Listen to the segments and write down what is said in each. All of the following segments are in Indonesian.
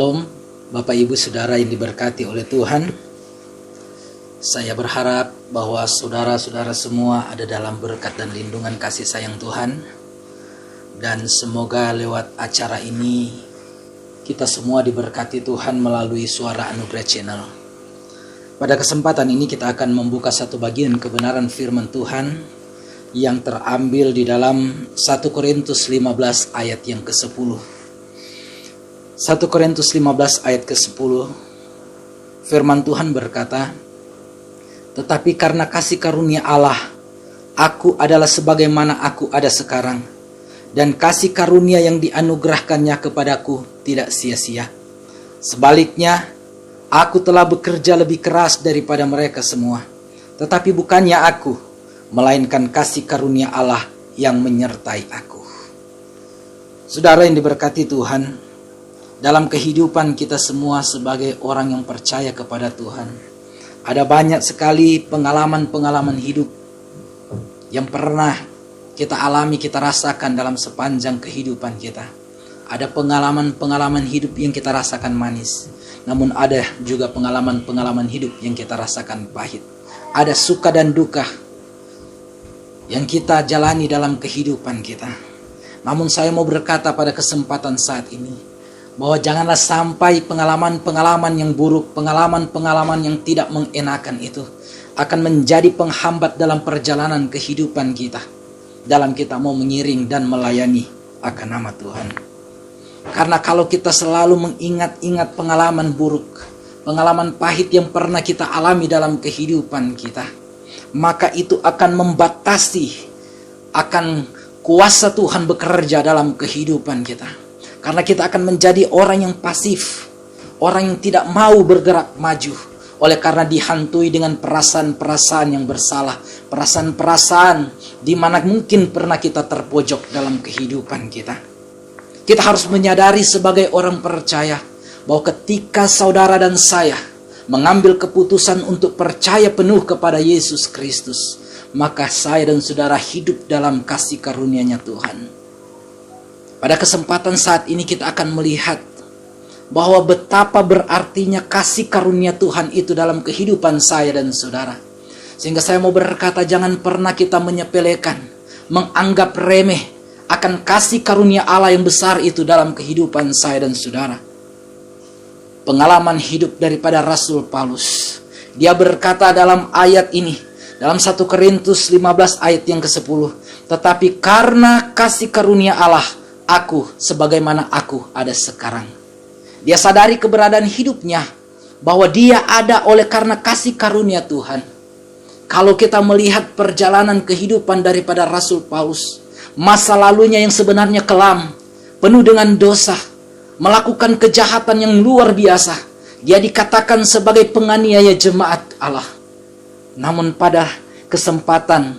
Shalom, Bapak Ibu Saudara yang diberkati oleh Tuhan. Saya berharap bahwa saudara-saudara semua ada dalam berkat dan lindungan kasih sayang Tuhan. Dan semoga lewat acara ini kita semua diberkati Tuhan melalui Suara Anugerah Channel. Pada kesempatan ini kita akan membuka satu bagian kebenaran firman Tuhan yang terambil di dalam 1 Korintus 15 ayat yang ke-10. 1 Korintus 15 ayat ke-10, firman Tuhan berkata, "Tetapi karena kasih karunia Allah, aku adalah sebagaimana aku ada sekarang, dan kasih karunia yang dianugerahkannya kepadaku tidak sia-sia. Sebaliknya, aku telah bekerja lebih keras daripada mereka semua, tetapi bukannya aku, melainkan kasih karunia Allah yang menyertai aku." Saudara yang diberkati Tuhan, dalam kehidupan kita semua sebagai orang yang percaya kepada Tuhan, ada banyak sekali pengalaman-pengalaman hidup yang pernah kita alami, kita rasakan dalam sepanjang kehidupan kita. Ada pengalaman-pengalaman hidup yang kita rasakan manis, namun ada juga pengalaman-pengalaman hidup yang kita rasakan pahit. Ada suka dan duka yang kita jalani dalam kehidupan kita. Namun saya mau berkata pada kesempatan saat ini, bahwa janganlah sampai pengalaman-pengalaman yang buruk, pengalaman-pengalaman yang tidak mengenakan itu akan menjadi penghambat dalam perjalanan kehidupan kita, dalam kita mau mengiring dan melayani akan nama Tuhan. Karena kalau kita selalu mengingat-ingat pengalaman buruk, pengalaman pahit yang pernah kita alami dalam kehidupan kita, maka itu akan membatasi akan kuasa Tuhan bekerja dalam kehidupan kita. Karena kita akan menjadi orang yang pasif, orang yang tidak mau bergerak maju, oleh karena dihantui dengan perasaan-perasaan yang bersalah, perasaan-perasaan di mana mungkin pernah kita terpojok dalam kehidupan kita. Kita harus menyadari sebagai orang percaya bahwa ketika saudara dan saya mengambil keputusan untuk percaya penuh kepada Yesus Kristus, maka saya dan saudara hidup dalam kasih karunia-Nya Tuhan. Pada kesempatan saat ini kita akan melihat bahwa betapa berartinya kasih karunia Tuhan itu dalam kehidupan saya dan saudara. Sehingga saya mau berkata, jangan pernah kita menyepelekan, menganggap remeh akan kasih karunia Allah yang besar itu dalam kehidupan saya dan saudara. Pengalaman hidup daripada Rasul Paulus. Dia berkata dalam ayat ini, dalam 1 Korintus 15 ayat yang ke-10, "Tetapi karena kasih karunia Allah, aku sebagaimana aku ada sekarang." Dia sadari keberadaan hidupnya, bahwa dia ada oleh karena kasih karunia Tuhan. Kalau kita melihat perjalanan kehidupan daripada Rasul Paulus, masa lalunya yang sebenarnya kelam, penuh dengan dosa, melakukan kejahatan yang luar biasa, dia dikatakan sebagai penganiaya jemaat Allah. Namun pada kesempatan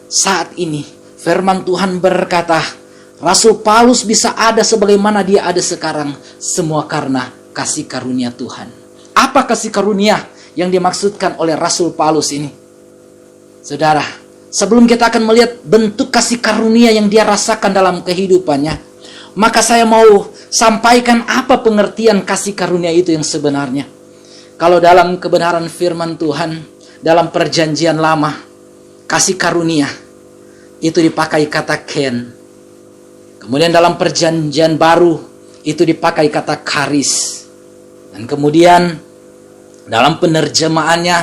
saat ini, firman Tuhan berkata, Rasul Paulus bisa ada sebagaimana dia ada sekarang, semua karena kasih karunia Tuhan. Apa kasih karunia yang dimaksudkan oleh Rasul Paulus ini? Saudara, sebelum kita akan melihat bentuk kasih karunia yang dia rasakan dalam kehidupannya, maka saya mau sampaikan apa pengertian kasih karunia itu yang sebenarnya. Kalau dalam kebenaran firman Tuhan, dalam perjanjian lama, kasih karunia itu dipakai kata ken. Kemudian dalam perjanjian baru itu dipakai kata karis. Dan kemudian dalam penerjemahannya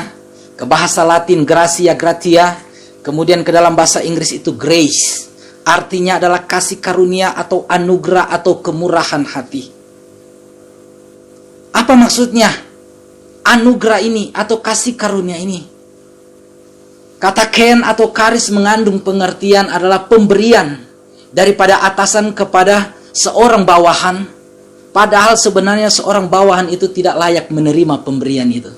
ke bahasa Latin gratia gratia, kemudian ke dalam bahasa Inggris itu grace. Artinya adalah kasih karunia atau anugerah atau kemurahan hati. Apa maksudnya anugerah ini atau kasih karunia ini? Kata ken atau karis mengandung pengertian adalah pemberian daripada atasan kepada seorang bawahan, padahal sebenarnya seorang bawahan itu tidak layak menerima pemberian itu.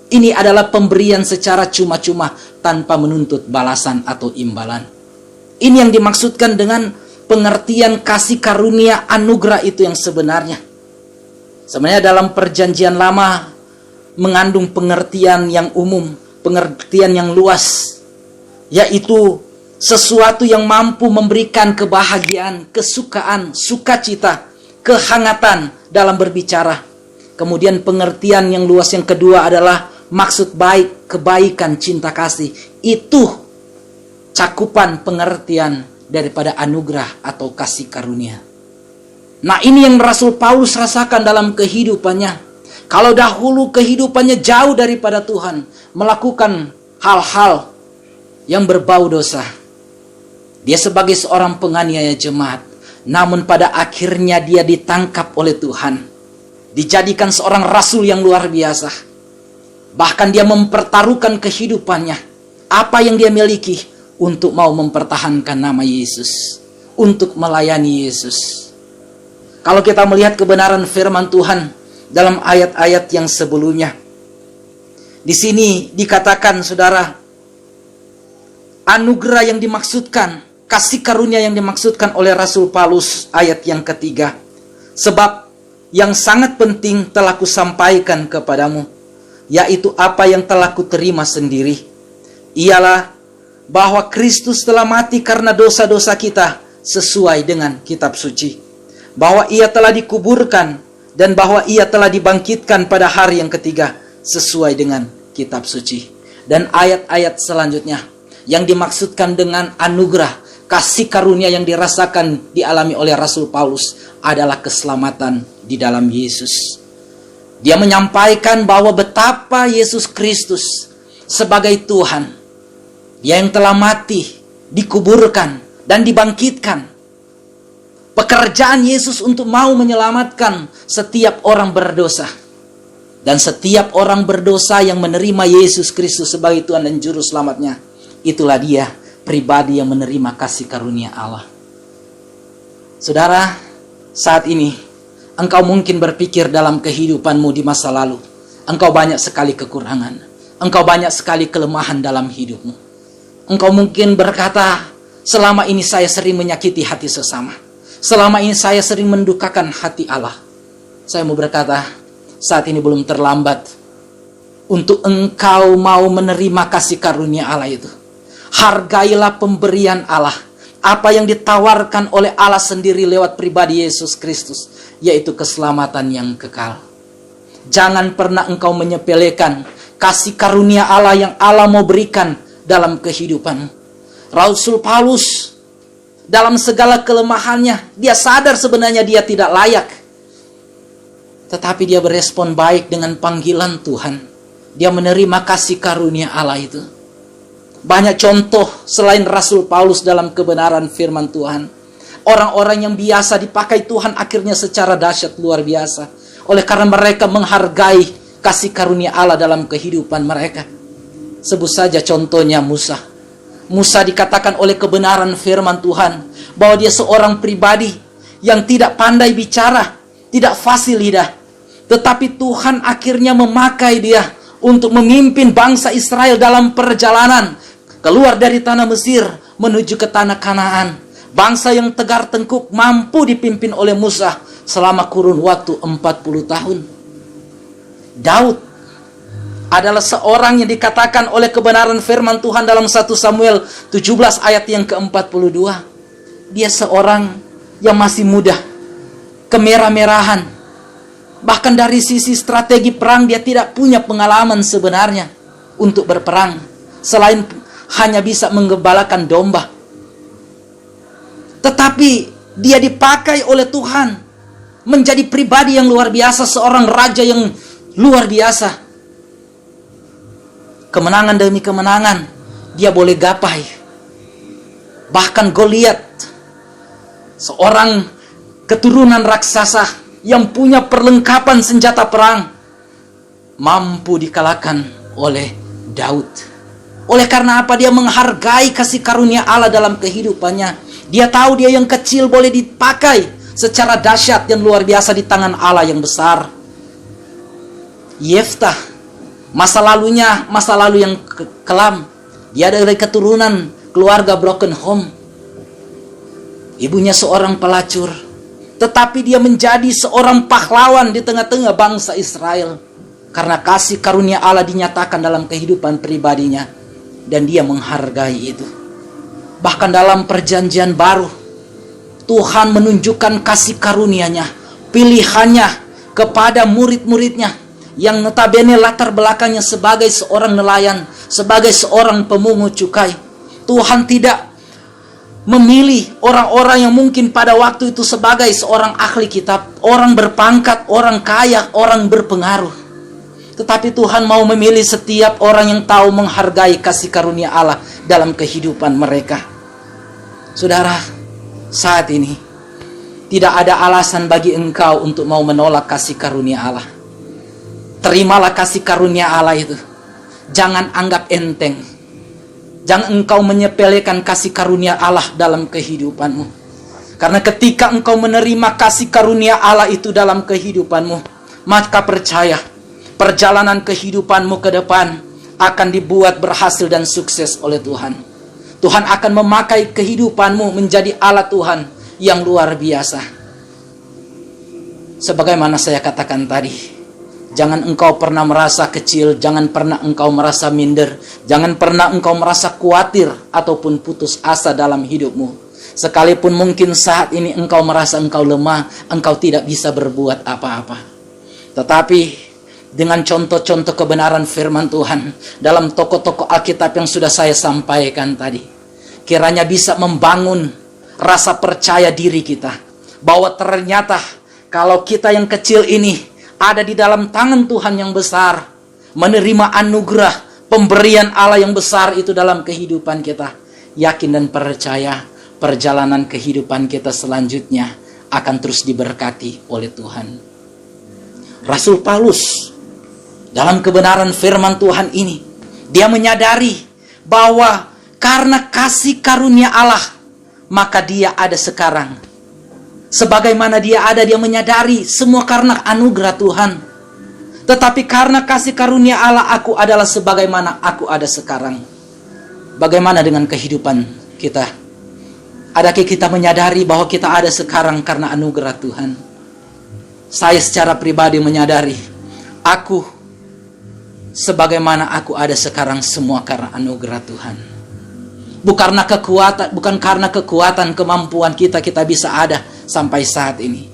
Ini adalah pemberian secara cuma-cuma tanpa menuntut balasan atau imbalan. Ini yang dimaksudkan dengan pengertian kasih karunia anugerah itu yang sebenarnya. Sebenarnya dalam perjanjian lama mengandung pengertian yang umum, pengertian yang luas, yaitu sesuatu yang mampu memberikan kebahagiaan, kesukaan, sukacita, kehangatan dalam berbicara. Kemudian pengertian yang luas yang kedua adalah maksud baik, kebaikan, cinta kasih. Itu cakupan pengertian daripada anugerah atau kasih karunia. Nah, ini yang Rasul Paulus rasakan dalam kehidupannya. Kalau dahulu kehidupannya jauh daripada Tuhan, melakukan hal-hal yang berbau dosa. Dia sebagai seorang penganiaya jemaat, namun pada akhirnya dia ditangkap oleh Tuhan, dijadikan seorang rasul yang luar biasa. Bahkan dia mempertaruhkan kehidupannya, apa yang dia miliki, untuk mau mempertahankan nama Yesus, untuk melayani Yesus. Kalau kita melihat kebenaran firman Tuhan dalam ayat-ayat yang sebelumnya, di sini dikatakan, saudara, anugerah yang dimaksudkan, kasih karunia yang dimaksudkan oleh Rasul Paulus, ayat yang ketiga. Sebab yang sangat penting telah kusampaikan kepadamu, yaitu apa yang telah kuterima sendiri. Ialah bahwa Kristus telah mati karena dosa-dosa kita sesuai dengan kitab suci. Bahwa ia telah dikuburkan dan bahwa ia telah dibangkitkan pada hari yang ketiga sesuai dengan kitab suci. Dan ayat-ayat selanjutnya yang dimaksudkan dengan anugerah, kasih karunia yang dirasakan, dialami oleh Rasul Paulus adalah keselamatan di dalam Yesus. Dia menyampaikan bahwa betapa Yesus Kristus sebagai Tuhan, Dia yang telah mati, dikuburkan, dan dibangkitkan. Pekerjaan Yesus untuk mau menyelamatkan setiap orang berdosa. Dan setiap orang berdosa yang menerima Yesus Kristus sebagai Tuhan dan Juru Selamatnya, itulah dia pribadi yang menerima kasih karunia Allah. Saudara, saat ini engkau mungkin berpikir dalam kehidupanmu di masa lalu, engkau banyak sekali kekurangan, engkau banyak sekali kelemahan dalam hidupmu. Engkau mungkin berkata, selama ini saya sering menyakiti hati sesama, selama ini saya sering mendukakan hati Allah. Saya mau berkata, saat ini belum terlambat untuk engkau mau menerima kasih karunia Allah itu. Hargailah pemberian Allah, apa yang ditawarkan oleh Allah sendiri lewat pribadi Yesus Kristus, yaitu keselamatan yang kekal. Jangan pernah engkau menyepelekan kasih karunia Allah yang Allah mau berikan dalam kehidupanmu. Rasul Paulus dalam segala kelemahannya, dia sadar sebenarnya dia tidak layak, tetapi dia berespon baik dengan panggilan Tuhan. Dia menerima kasih karunia Allah itu. Banyak contoh selain Rasul Paulus dalam kebenaran firman Tuhan. Orang-orang yang biasa dipakai Tuhan akhirnya secara dahsyat luar biasa. Oleh karena mereka menghargai kasih karunia Allah dalam kehidupan mereka. Sebut saja contohnya Musa. Musa dikatakan oleh kebenaran firman Tuhan bahwa dia seorang pribadi yang tidak pandai bicara, tidak fasih lidah. Tetapi Tuhan akhirnya memakai dia untuk memimpin bangsa Israel dalam perjalanan keluar dari tanah Mesir menuju ke tanah Kanaan. Bangsa yang tegar tengkuk mampu dipimpin oleh Musa selama kurun waktu 40 tahun. Daud adalah seorang yang dikatakan oleh kebenaran firman Tuhan dalam 1 Samuel 17 ayat yang ke-42. Dia seorang yang masih muda, kemerah-merahan. Bahkan dari sisi strategi perang dia tidak punya pengalaman sebenarnya untuk berperang, selain hanya bisa menggembalakan domba. Tetapi dia dipakai oleh Tuhan menjadi pribadi yang luar biasa, seorang raja yang luar biasa. Kemenangan demi kemenangan dia boleh gapai. Bahkan Goliat, seorang keturunan raksasa yang punya perlengkapan senjata perang, mampu dikalahkan oleh Daud. Oleh karena apa? Dia menghargai kasih karunia Allah dalam kehidupannya. Dia tahu dia yang kecil boleh dipakai secara dahsyat dan luar biasa di tangan Allah yang besar. Yeftah, masa lalunya masa lalu yang kelam. Dia dari keturunan keluarga broken home. Ibunya seorang pelacur, tetapi dia menjadi seorang pahlawan di tengah-tengah bangsa Israel karena kasih karunia Allah dinyatakan dalam kehidupan pribadinya. Dan dia menghargai itu. Bahkan dalam perjanjian baru, Tuhan menunjukkan kasih karunia-Nya, pilihannya kepada murid-muridnya yang notabene latar belakangnya sebagai seorang nelayan, sebagai seorang pemungut cukai. Tuhan tidak memilih orang-orang yang mungkin pada waktu itu sebagai seorang ahli kitab, orang berpangkat, orang kaya, orang berpengaruh. Tetapi Tuhan mau memilih setiap orang yang tahu menghargai kasih karunia Allah dalam kehidupan mereka. Saudara, saat ini tidak ada alasan bagi engkau untuk mau menolak kasih karunia Allah. Terimalah kasih karunia Allah itu. Jangan anggap enteng. Jangan engkau menyepelekan kasih karunia Allah dalam kehidupanmu. Karena ketika engkau menerima kasih karunia Allah itu dalam kehidupanmu, maka percaya, perjalanan kehidupanmu ke depan akan dibuat berhasil dan sukses oleh Tuhan. Tuhan akan memakai kehidupanmu menjadi alat Tuhan yang luar biasa. Sebagaimana saya katakan tadi, jangan engkau pernah merasa kecil, jangan pernah engkau merasa minder, jangan pernah engkau merasa khawatir ataupun putus asa dalam hidupmu. Sekalipun mungkin saat ini engkau merasa engkau lemah, engkau tidak bisa berbuat apa-apa. Tetapi dengan contoh-contoh kebenaran firman Tuhan dalam tokoh-tokoh Alkitab yang sudah saya sampaikan tadi, kiranya bisa membangun rasa percaya diri kita bahwa ternyata kalau kita yang kecil ini ada di dalam tangan Tuhan yang besar, menerima anugerah pemberian Allah yang besar itu dalam kehidupan kita, yakin dan percaya perjalanan kehidupan kita selanjutnya akan terus diberkati oleh Tuhan. Rasul Paulus dalam kebenaran firman Tuhan ini, dia menyadari bahwa karena kasih karunia Allah maka dia ada sekarang. Sebagaimana dia ada, dia menyadari semua karena anugerah Tuhan. Tetapi karena kasih karunia Allah, aku adalah sebagaimana aku ada sekarang. Bagaimana dengan kehidupan kita? Adakah kita menyadari bahwa kita ada sekarang karena anugerah Tuhan? Saya secara pribadi menyadari, aku sebagaimana aku ada sekarang semua karena anugerah Tuhan. Bukan karena kekuatan kemampuan kita bisa ada sampai saat ini.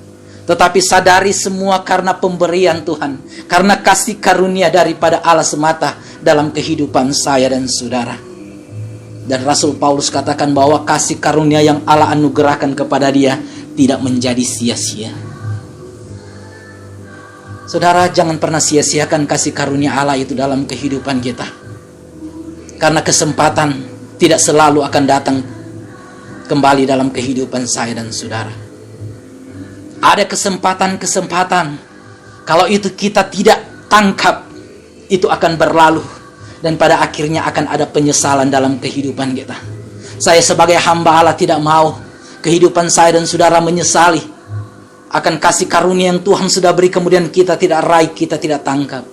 Tetapi sadari semua karena pemberian Tuhan, karena kasih karunia daripada Allah semata dalam kehidupan saya dan saudara. Dan Rasul Paulus katakan bahwa kasih karunia yang Allah anugerahkan kepada dia tidak menjadi sia-sia. Saudara, jangan pernah sia-siakan kasih karunia Allah itu dalam kehidupan kita. Karena kesempatan tidak selalu akan datang kembali dalam kehidupan saya dan saudara. Ada kesempatan-kesempatan, kalau itu kita tidak tangkap, itu akan berlalu. Dan pada akhirnya akan ada penyesalan dalam kehidupan kita. Saya sebagai hamba Allah tidak mau kehidupan saya dan saudara menyesali akan kasih karunia yang Tuhan sudah beri, kemudian kita tidak raih, kita tidak tangkap.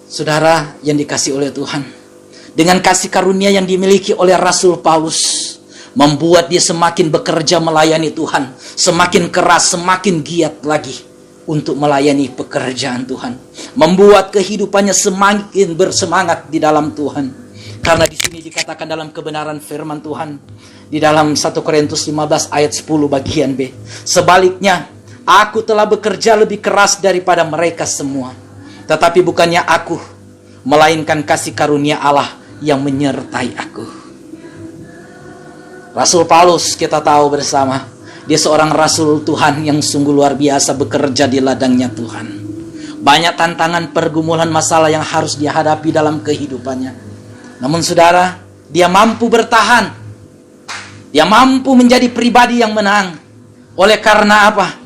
Saudara yang dikasihi oleh Tuhan, dengan kasih karunia yang dimiliki oleh Rasul Paulus, membuat dia semakin bekerja melayani Tuhan, semakin keras, semakin giat lagi untuk melayani pekerjaan Tuhan, membuat kehidupannya semakin bersemangat di dalam Tuhan. Karena di sini dikatakan dalam kebenaran firman Tuhan di dalam 1 Korintus 15 ayat 10 bagian B, sebaliknya aku telah bekerja lebih keras daripada mereka semua, tetapi bukannya aku, melainkan kasih karunia Allah yang menyertai aku. Rasul Paulus kita tahu bersama, dia seorang rasul Tuhan yang sungguh luar biasa bekerja di ladangnya Tuhan. Banyak tantangan, pergumulan, masalah yang harus dia hadapi dalam kehidupannya. Namun saudara, dia mampu bertahan. Dia mampu menjadi pribadi yang menang. Oleh karena apa?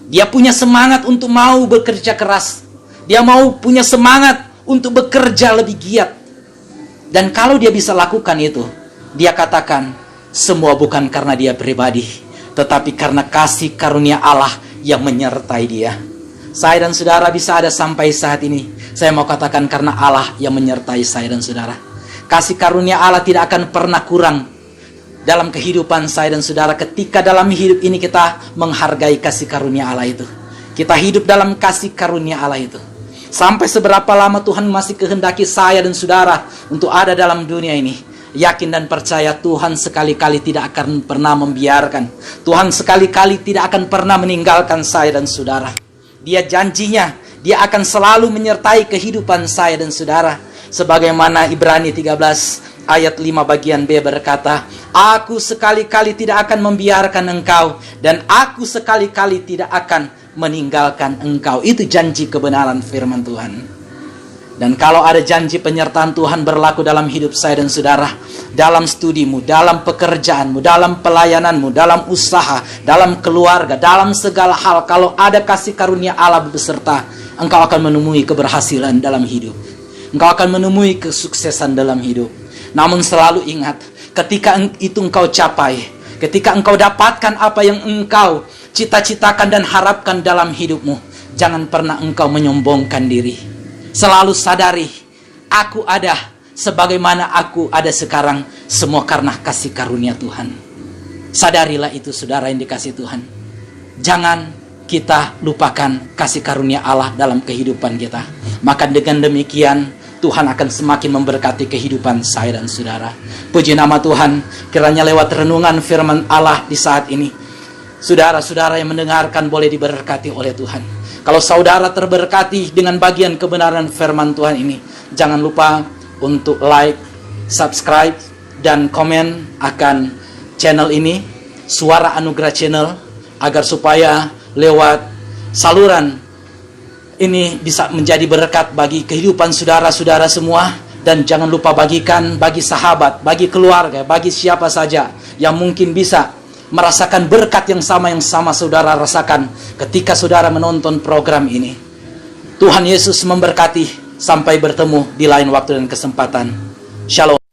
Dia punya semangat untuk mau bekerja keras. Dia mau punya semangat untuk bekerja lebih giat. Dan kalau dia bisa lakukan itu, dia katakan, semua bukan karena dia pribadi, tetapi karena kasih karunia Allah yang menyertai dia. Saya dan saudara bisa ada sampai saat ini. Saya mau katakan karena Allah yang menyertai saya dan saudara. Kasih karunia Allah tidak akan pernah kurang dalam kehidupan saya dan saudara ketika dalam hidup ini kita menghargai kasih karunia Allah itu. Kita hidup dalam kasih karunia Allah itu. Sampai seberapa lama Tuhan masih kehendaki saya dan saudara untuk ada dalam dunia ini. Yakin dan percaya Tuhan sekali-kali tidak akan pernah membiarkan. Tuhan sekali-kali tidak akan pernah meninggalkan saya dan saudara. Dia janjinya, dia akan selalu menyertai kehidupan saya dan saudara. Sebagaimana Ibrani 13 ayat 5 bagian B berkata, aku sekali-kali tidak akan membiarkan engkau, dan aku sekali-kali tidak akan meninggalkan engkau. Itu janji kebenaran firman Tuhan. Dan kalau ada janji penyertaan Tuhan berlaku dalam hidup saya dan saudara, dalam studimu, dalam pekerjaanmu, dalam pelayananmu, dalam usaha, dalam keluarga, dalam segala hal, kalau ada kasih karunia Allah beserta, engkau akan menemui keberhasilan dalam hidup. Engkau akan menemui kesuksesan dalam hidup. Namun selalu ingat, ketika itu engkau capai, ketika engkau dapatkan apa yang engkau cita-citakan dan harapkan dalam hidupmu, jangan pernah engkau menyombongkan diri. Selalu sadari, aku ada sebagaimana aku ada sekarang, semua karena kasih karunia Tuhan. Sadarilah itu saudara yang dikasih Tuhan. Jangan kita lupakan kasih karunia Allah dalam kehidupan kita. Maka dengan demikian, Tuhan akan semakin memberkati kehidupan saya dan saudara. Puji nama Tuhan, kiranya lewat renungan firman Allah di saat ini, saudara-saudara yang mendengarkan boleh diberkati oleh Tuhan. Kalau saudara terberkati dengan bagian kebenaran firman Tuhan ini, jangan lupa untuk like, subscribe, dan komen akan channel ini, Suara Anugerah Channel, agar supaya lewat saluran ini bisa menjadi berkat bagi kehidupan saudara-saudara semua. Dan jangan lupa bagikan bagi sahabat, bagi keluarga, bagi siapa saja yang mungkin bisa merasakan berkat yang sama saudara rasakan ketika saudara menonton program ini. Tuhan Yesus memberkati. Sampai bertemu di lain waktu dan kesempatan. Shalom.